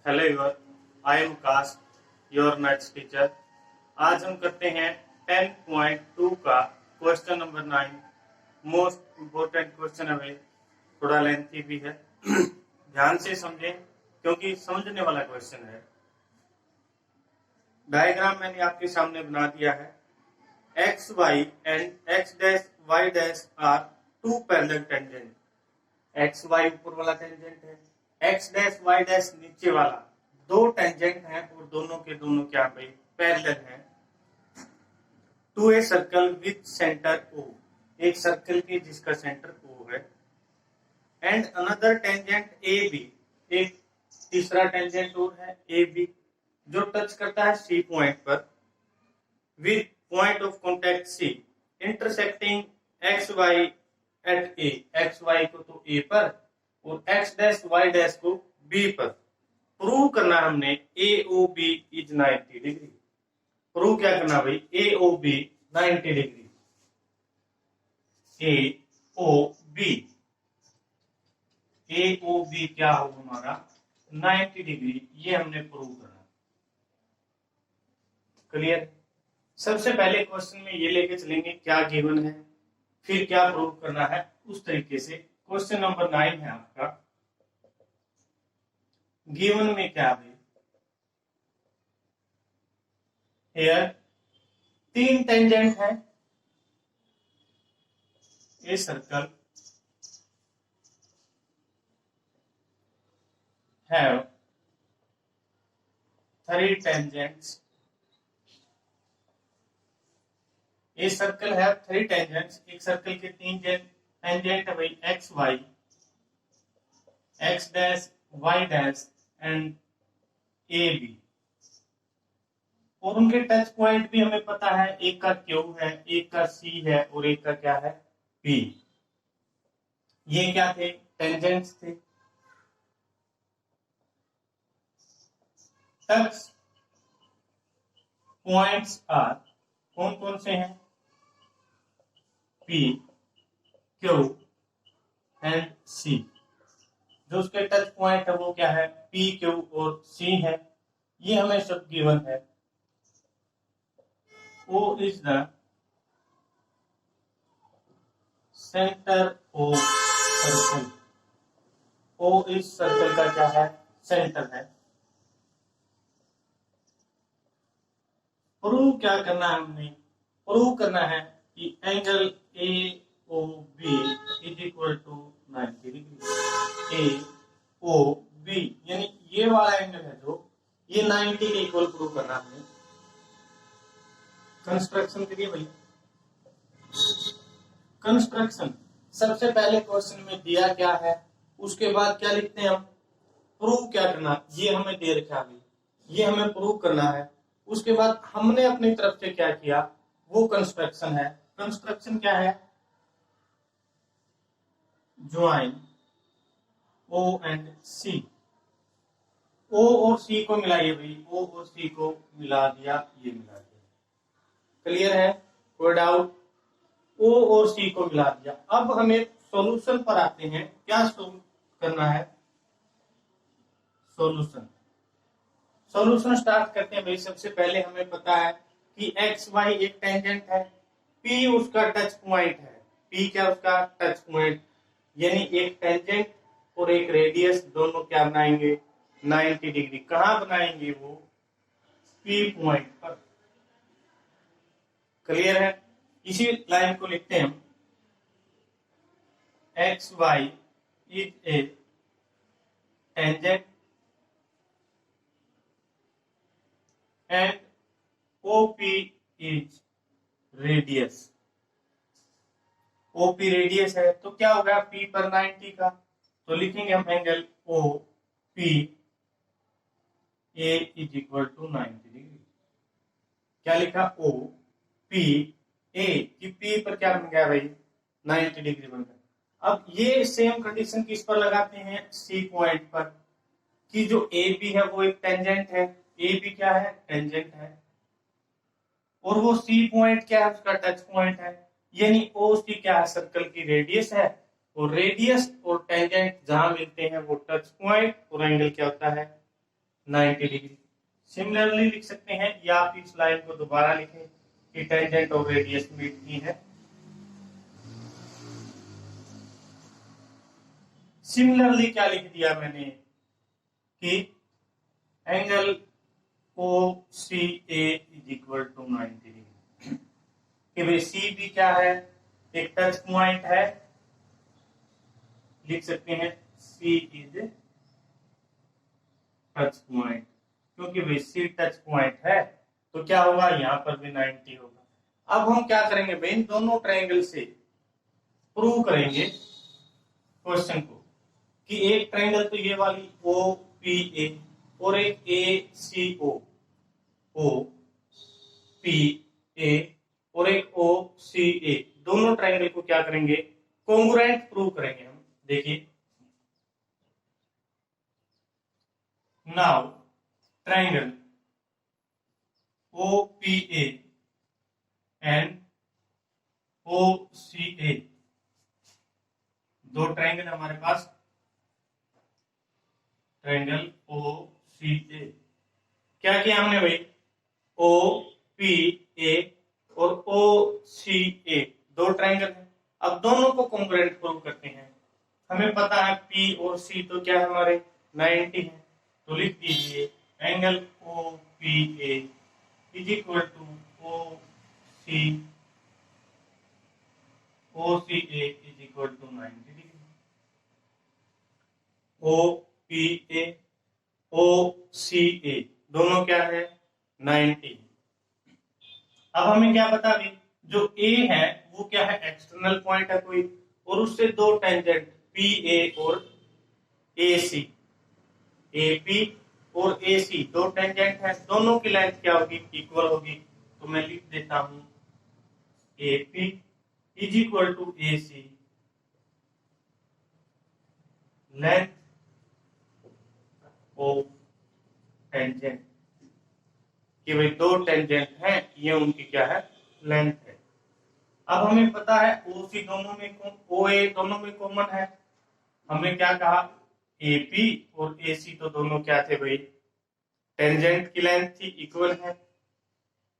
Hello everyone, I am काश your maths teacher. आज हम करते हैं 10.2 का question number 9। Most important question है भाई, थोड़ा लेंथी भी है। ध्यान से समझें क्योंकि समझने वाला क्वेश्चन है। डायग्राम मैंने आपके सामने बना दिया है। X Y and X dash Y dash are two parallel tangent. X Y ऊपर वाला टेंजेंट है, एक्स डैश वाई डैश नीचे वाला, दो टेंजेंट हैं और दोनों के दोनों क्या भाई पैरेलल हैं to a circle with centre O, एक सर्कल के जिसका सेंटर ओ है। And another tangent A B, एक तीसरा टेंजेंट और है ए बी जो टच करता है सी पॉइंट पर with point of contact C intersecting X Y at A, X Y को तो ए पर और एक्स डैश वाई डैश को बी पर। प्रूव करना हमने A O B is 90 degree. Prove क्या करना भाई, A O B 90 degree, A O B, A O B क्या हो हमारा 90 डिग्री, ये हमने प्रूव करना। क्लियर। सबसे पहले क्वेश्चन में ये लेके चलेंगे क्या गिवन है, फिर क्या प्रूव करना है, उस तरीके से। क्वेश्चन नंबर 9 है आपका। गिवन में क्या है, हियर तीन टेंजेंट है, a circle have 3 tangents. A circle है 3 टेंजेंट्स, एक सर्कल के 3 टेंजेंट है भाई, X Y, X dash Y dash and A B. और उनके टच पॉइंट भी हमें पता है, एक का क्यू है, एक का सी है और एक का क्या है पी। ये क्या थे, टेंजेंट्स थे। टच पॉइंट्स आर, कौन कौन से हैं, पी क्यू एंड सी। जो उसके टच पॉइंट है वो क्या है, पी क्यू और सी है। ये हमें सब गिवन है। O is the center of circle। O इस सर्कल का क्या है, सेंटर है। प्रूव क्या करना है हमने, प्रूव करना है कि angle A O B is equal to 90 degree. A O B यानी ये वाला एंगल है जो, ये 90 के इक्वल प्रूव करना है। कंस्ट्रक्शन करिए भाई। कंस्ट्रक्शन सबसे पहले क्वेश्चन में दिया क्या है, उसके बाद क्या लिखते हैं हम, प्रूव क्या करना, ये हमें दे रखा है, ये हमें प्रूव करना है। उसके बाद हमने अपनी तरफ से क्या किया, वो कंस्ट्रक्शन है। कंस्ट्रक्शन क्या है, ज्वाइन ओ एंड सी। ओ और सी को मिलाइए भाई, ओ और सी को मिला दिया, ये मिला दिया। क्लियर है, कोई डाउट। ओ और सी को मिला दिया। अब हमें सॉल्यूशन पर आते हैं, क्या सोल्व करना है, सॉल्यूशन। सॉल्यूशन स्टार्ट करते हैं भाई। सबसे पहले हमें पता है कि एक्स वाई एक टेंजेंट है, पी उसका टच पॉइंट है, पी क्या उसका टच पॉइंट, यानी एक टेंजेंट और एक रेडियस, दोनों क्या बनाएंगे 90 डिग्री। कहां बनाएंगे वो, पी पॉइंट पर। क्लियर है। इसी लाइन को लिखते हैं हम, X Y is a tangent and OP is radius. OP radius है तो क्या होगा, पी पर 90 का, तो लिखेंगे हम angle O P A is equal to 90 degree. क्या लिखा, ओ पी ए, कि पी पर क्या बन गया भाई 90 डिग्री बन गया। अब ये सेम कंडीशन किस पर लगाते हैं, सी पॉइंट पर, कि जो ए बी है वो एक टेंजेंट है, ए बी क्या है टेंजेंट है, और वो सी पॉइंट क्या है उसका टच पॉइंट है, यानी ओ सी क्या है सर्कल की रेडियस है, और रेडियस और टेंजेंट जहां मिलते हैं वो टच पॉइंट, और एंगल क्या होता है 90 डिग्री। सिमिलरली लिख सकते हैं, या आप इस लाइन को दोबारा लिखें कि टेंजेंट और रेडियस मीट की है। सिमिलरली क्या लिख दिया मैंने कि angle O C A is equal to 90 degree. कि भाई सी भी क्या है, एक टच पॉइंट है, लिख सकते हैं सी इज टच पॉइंट, क्योंकि भाई सी टच पॉइंट है तो क्या होगा, यहाँ पर भी 90 होगा। अब हम क्या करेंगे भाई, इन दोनों ट्रायंगल से प्रूव करेंगे क्वेश्चन को कि एक ट्रायंगल तो ये वाली ओ पी ए और एक ए सी ओ पी ए और एक ओ सी ए, दोनों ट्रायंगल को क्या करेंगे, कॉन्ग्रुएंट प्रूव करेंगे हम। देखिए now triangle O P A and O C A, दो ट्रायंगल हमारे पास, ट्रायंगल ओ सी ए। क्या किया हमने भाई, ओ पी ए और ओ सी ए दो ट्रायंगल है, अब दोनों को कॉन्ग्रुएंट प्रूव करते हैं। हमें पता है पी और सी तो क्या है हमारे 90 है, तो लिख दीजिए angle O P A is equal to C A is equal to 90 degree. O P A O C A दोनों क्या है 90। अब हमें क्या पता अभी, जो ए है वो क्या है, एक्सटर्नल पॉइंट है कोई, और उससे दो टेंजेंट पी ए और ए सी, ए पी और ए सी दो टेंजेंट है, दोनों की लेंथ क्या होगी, इक्वल होगी। तो मैं लिख देता हूं A P is equal to A C length of tangent, कि भाई दो टेंजेंट हैं, ये उनकी क्या है, लेंथ है। अब हमें पता है ओ सी दोनों में, ओ ए दोनों में कॉमन है। हमने क्या कहा, ए पी और ए सी तो दोनों क्या थे भाई, टेंजेंट की लेंथ थी, इक्वल है।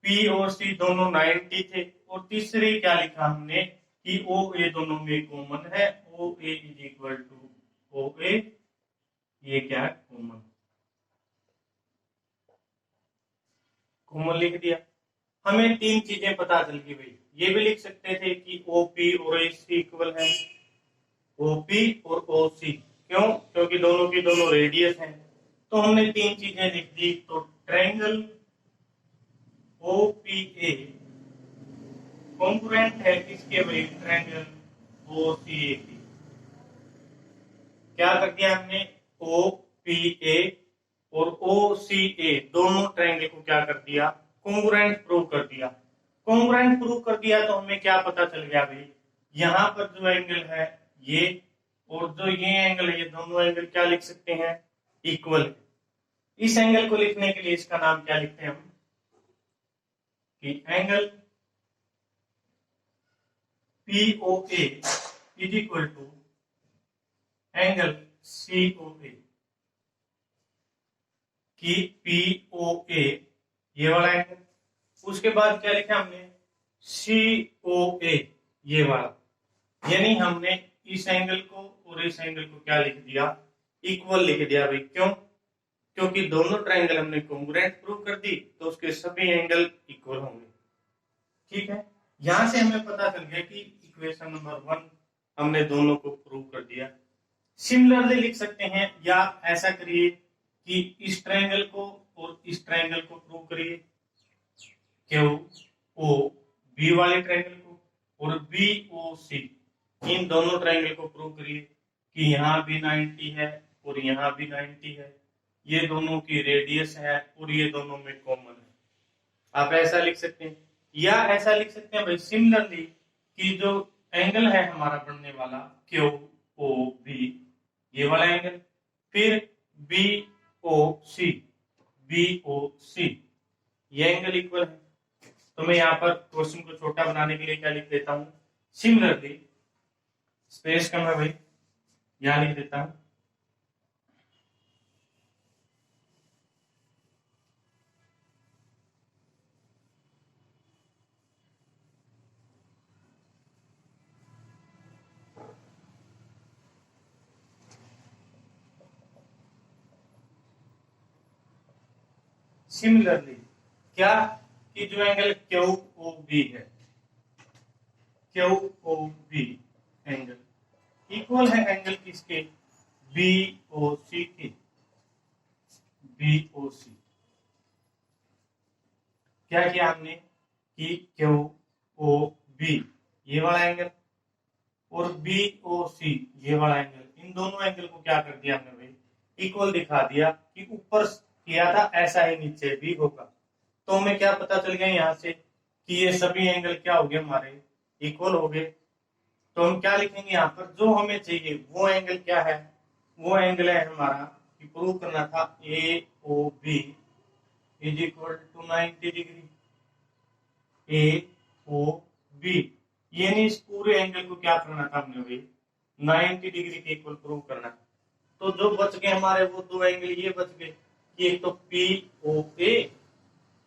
पी और सी दोनों 90 थे, और तीसरी क्या लिखा हमने कि ओ ए दोनों में कॉमन है, ओ ए is equal two O A, ये क्या है कॉमन, कॉमन लिख दिया। हमें तीन चीजें पता चल गई भाई, ये भी लिख सकते थे कि ओ पी और ए सी इक्वल है, ओ पी और ओ सी, क्यों, क्योंकि दोनों की दोनों रेडियस हैं। तो हमने तीन चीजें लिख दी। तो triangle O P A congruent है किसके भाई, ट्रायंगल ओ सी ए की। क्या कर दिया हमने, ओ पी ए और ओ सी ए दोनों ट्रायंगल को क्या कर दिया, कॉन्ग्रुएंट प्रूव कर दिया। कॉन्ग्रुएंट प्रूव कर दिया तो हमें क्या पता चल गया भाई, यहां पर जो एंगल है ये और जो ये एंगल है, ये दोनों एंगल क्या लिख सकते हैं, इक्वल है। इस एंगल को लिखने के लिए इसका नाम क्या लिखते हैं हम, कि angle POA is equal to angle COA, कि POA ये वाला एंगल, उसके बाद क्या लिखा हमने COA ये वाला, यानी हमने इस एंगल को और इस एंगल को क्या लिख दिया, इक्वल लिख दिया भाई। क्यों, क्योंकि दोनों ट्रायंगल हमने कॉन्ग्रुएंट प्रूव कर दी, तो उसके सभी एंगल इक्वल होंगे। ठीक है, यहां से हमें पता चल गया कि इक्वेशन नंबर 1 हमने दोनों को प्रूव कर दिया। सिमिलरली लिख सकते हैं, या ऐसा करिए कि इस ट्रायंगल को और इस ट्रायंगल को प्रूव करिए, क्यू ओ बी वाले ट्रायंगल को और बी ओ सी, इन दोनों ट्रायंगल को प्रूव करिए कि यहाँ भी 90 है और यहाँ भी 90 है, ये दोनों की रेडियस है और ये दोनों में कॉमन है। आप ऐसा लिख सकते हैं, या ऐसा लिख सकते हैं भाई सिमिलरली कि जो एंगल है हमारा बनने वाला क्यू ओ बी ये वाला एंगल, फिर बी ओ सी ये एंगल इक्वल है। तो मैं यहाँ पर क्वेश्चन को छोटा बनाने के लिए क्या लिख देता हूं, सिमिलरली, स्पेस कम है भाई, यहां लिख देता हूं सिमिलरली क्या कि जो एंगल क्यू ओ बी है, Q O B angle equal है एंगल किसके, बी ओ सी के, बी ओ सी। क्या किया हमने कि क्यू ओ बी ये वाला एंगल और बी ओ सी ये वाला एंगल, इन दोनों एंगल को क्या कर दिया हमने भाई, इक्वल दिखा दिया कि ऊपर किया था ऐसा ही नीचे भी होगा। तो हमें क्या पता चल गया यहाँ से कि ये सभी एंगल क्या हो गए हमारे, इक्वल हो गए। तो हम क्या लिखेंगे यहाँ पर, जो हमें चाहिए वो एंगल क्या है, वो एंगल है हमारा कि प्रूव करना था A O B is equal to 90 degree, A O B यानी इस पूरे एंगल को क्या करना था हमने भाई, 90 डिग्री के इक्वल प्रूव करना। तो जो बच गए हमारे वो दो एंगल ये बच गए कि एक तो पी ओ ए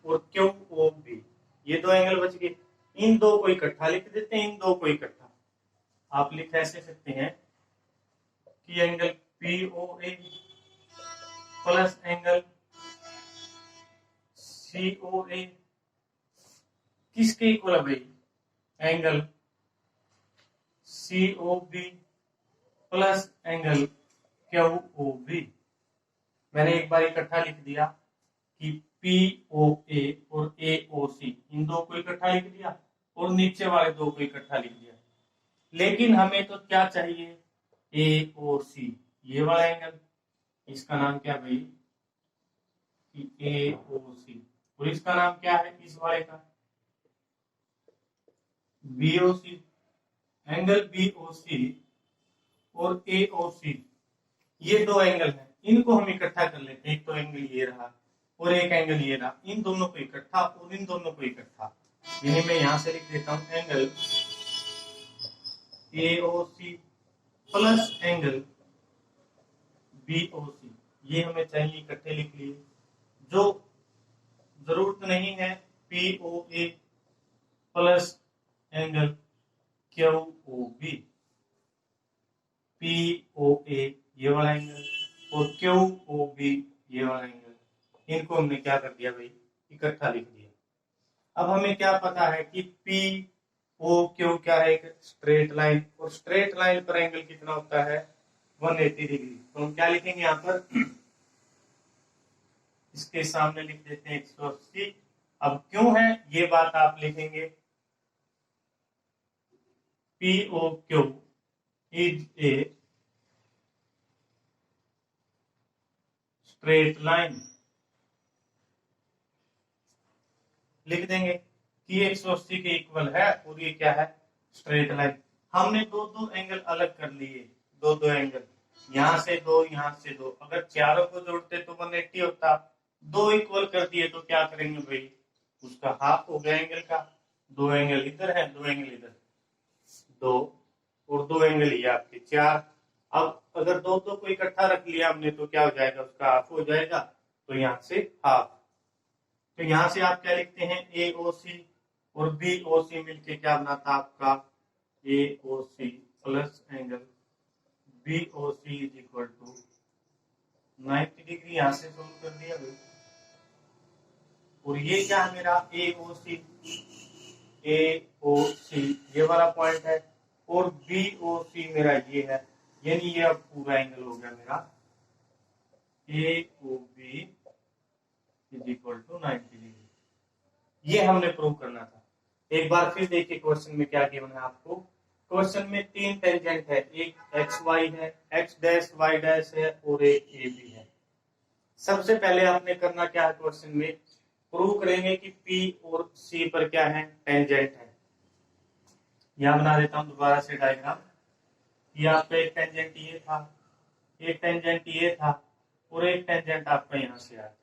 और क्यू ओ बी, ये दो एंगल बच गए। इन दो को इकट्ठा लिख देते हैं, इन दो को इकट्ठा आप लिख ऐसे सकते हैं कि angle P O A plus angle C O A किसके इक्वल है भाई, angle C O B plus angle Q O B. मैंने एक बार इकट्ठा लिख दिया कि पी ओ ए और ए ओ सी, इन दो को इकट्ठा लिख दिया और नीचे वाले दो को इकट्ठा लिख दिया। लेकिन हमें तो क्या चाहिए, ए ओ सी ये वाला एंगल, इसका नाम क्या भाई कि ए ओ सी, और इसका नाम क्या है इस वाले का, बी ओ सी। एंगल बी ओ सी और ए ओ सी ये दो एंगल हैं, इनको हम इकट्ठा कर लेते हैं। एक तो एंगल ये रहा और एक एंगल ये रहा, इन दोनों को इकट्ठा और इन दोनों को इकट्ठा, यानी मैं यहां से लिख देता हूं angle A O C plus angle B O C, ये हमें चाहिए इकट्ठे लिख लिए। जो जरूरत नहीं है P O A plus angle Q O B, P O A ये वाला एंगल और क्यू ओ बी ये वाला एंगल, इनको हमने क्या कर दिया भाई, इकट्ठा लिख दिया। अब हमें क्या पता है कि पी ओ क्यू क्या है, एक स्ट्रेट लाइन, और स्ट्रेट लाइन पर एंगल कितना होता है 180 डिग्री। तो हम क्या लिखेंगे यहाँ पर, इसके सामने लिख देते हैं 180। अब क्यों है ये बात आप लिखेंगे, P O Q is a straight line, लिख देंगे कि 180 के इक्वल है और ये क्या है स्ट्रेट लाइन। हमने दो दो एंगल अलग कर लिए, दो दो एंगल यहां से दो यहां से दो, अगर चारों को जोड़ते तो 180 होता, दो इक्वल कर दिए तो क्या करेंगे भाई, उसका हाफ हो गया एंगल का। दो एंगल इधर है, दो एंगल इधर, दो और दो एंगल ये आपके चार। अब अगर दो दो को इकट्ठा रख लिया हमने तो क्या हो जाएगा, उसका हाफ हो जाएगा, तो यहाँ से हाफ। तो यहां से आप क्या लिखते हैं, ए ओ सी और बी ओ सी मिलके क्या बना था आपका, A O C plus angle B O C is equal to 90 degree. यहां से सोल्व कर दिया भाई। और ये क्या है मेरा A O C, A O C ये वाला पॉइंट है और बी ओ सी मेरा ये है, यानी ये अब पूरा एंगल हो गया मेरा A O B is equal to 90 degree. ये हमने प्रूव करना था। एक बार फिर देखिए क्वेश्चन में क्या गिवन है आपको। क्वेश्चन में तीन टेंजेंट है, एक एक्स वाई है, एक्स डैश वाई डैश है और एक ए बी है। सबसे पहले आपने करना क्या है, क्वेश्चन में प्रूव करेंगे कि पी और सी पर क्या है टेंजेंट है। यहां बना देता हूं दोबारा से डायग्राम। ये आपका एक टेंजेंट ये था, एक टेंजेंट ये था और एक टेंजेंट आपका यहां से आया।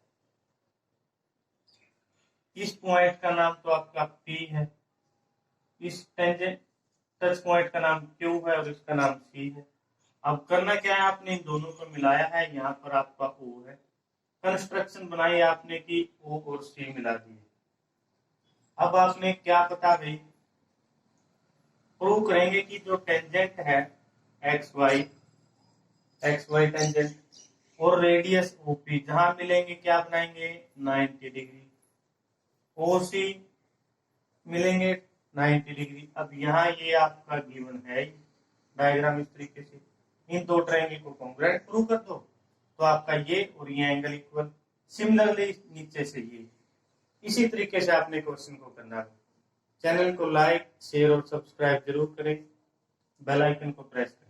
इस पॉइंट का नाम तो आपका पी है, इस टेंजेंट टच पॉइंट का नाम क्यू है और इसका नाम सी है। अब करना क्या है, आपने इन दोनों को मिलाया है, यहाँ पर आपका ओ है, कंस्ट्रक्शन बनाई आपने कि ओ और सी मिला दिए। अब आपने क्या पता गई, प्रूव करेंगे कि जो टेंजेंट है एक्स वाई टेंजेंट, और रेडियस ओपी, जहां मिलेंगे क्या बनाएंगे 90 डिग्री, ओसी मिलेंगे 90 डिग्री। अब यहाँ ये आपका गिवन है डायग्राम इस तरीके से, इन दो ट्रायंगल को कॉन्ग्रुएंट प्रूव कर दो तो आपका ये और ये एंगल इक्वल। सिमिलरली नीचे से ये, इसी तरीके से आपने क्वेश्चन को करना है। चैनल को लाइक शेयर और सब्सक्राइब जरूर करें, बेल आइकन को प्रेस करें।